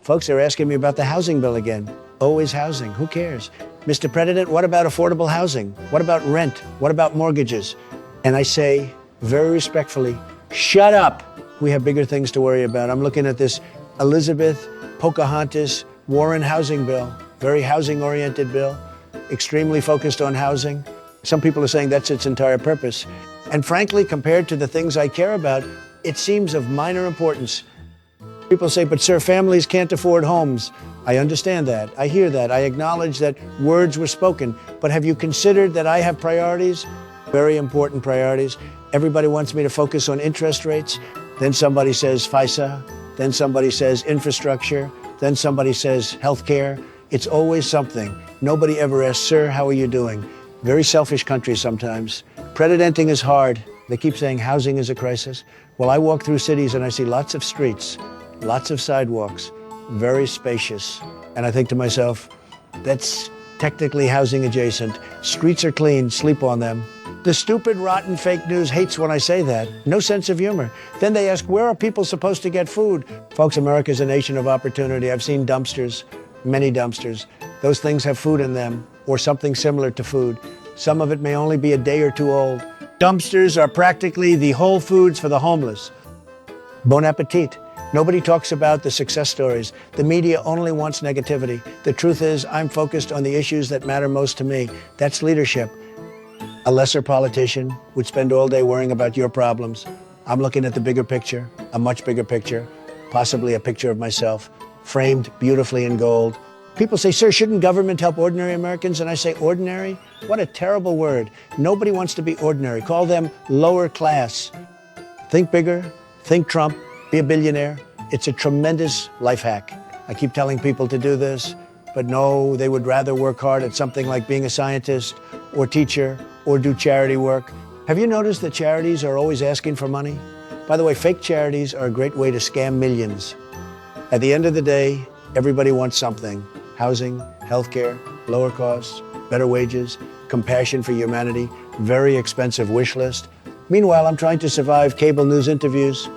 Folks, they're asking me about the housing bill again. Always housing. Who cares? Mr. President, what about affordable housing? What about rent? What about mortgages? And I say, very respectfully, shut up. We have bigger things to worry about. I'm looking at this Elizabeth Pocahontas Warren housing bill, very housing-oriented bill, extremely focused on housing. Some people are saying that's its entire purpose. And frankly, compared to the things I care about, it seems of minor importance. People say, but sir, families can't afford homes. I understand that. I hear that. I acknowledge that words were spoken. But have you considered that I have priorities? Very important priorities. Everybody wants me to focus on interest rates. Then somebody says FISA. Then somebody says infrastructure. Then somebody says healthcare. It's always something. Nobody ever asks, sir, how are you doing? Very selfish country sometimes. Presidenting is hard. They keep saying housing is a crisis. Well, I walk through cities and I see lots of streets, lots of sidewalks, very spacious. And I think to myself, that's technically housing adjacent. Streets are clean, sleep on them. The stupid, rotten fake news hates when I say that. No sense of humor. Then they ask, where are people supposed to get food? Folks, America's a nation of opportunity. I've seen dumpsters, many dumpsters. Those things have food in them or something similar to food. Some of it may only be a day or two old. Dumpsters are practically the Whole Foods for the homeless. Bon appetit. Nobody talks about the success stories. The media only wants negativity. The truth is, I'm focused on the issues that matter most to me. That's leadership. A lesser politician would spend all day worrying about your problems. I'm looking at the bigger picture, a much bigger picture, possibly a picture of myself, framed beautifully in gold. People say, sir, shouldn't government help ordinary Americans? And I say, ordinary? What a terrible word. Nobody wants to be ordinary. Call them lower class. Think bigger, think Trump, be a billionaire. It's a tremendous life hack. I keep telling people to do this, but no, they would rather work hard at something like being a scientist or teacher or do charity work. Have you noticed that charities are always asking for money? By the way, fake charities are a great way to scam millions. At the end of the day, everybody wants something. Housing, healthcare, lower costs, better wages, compassion for humanity, very expensive wish list. Meanwhile, I'm trying to survive cable news interviews.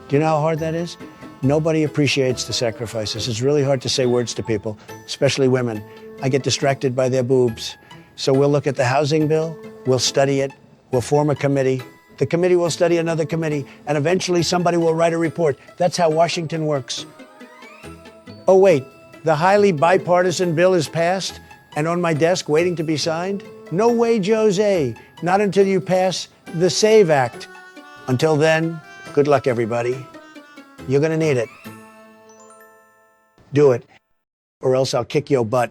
Do you know how hard that is? Nobody appreciates the sacrifices. It's really hard to say words to people, especially women. I get distracted by their boobs. So we'll look at the housing bill, we'll study it, we'll form a committee. The committee will study another committee, and eventually somebody will write a report. That's how Washington works. Oh, wait, the highly bipartisan bill is passed and on my desk waiting to be signed? No way, Jose. Not until you pass the SAVE Act. Until then, good luck, everybody. You're gonna need it. Do it, or else I'll kick your butt.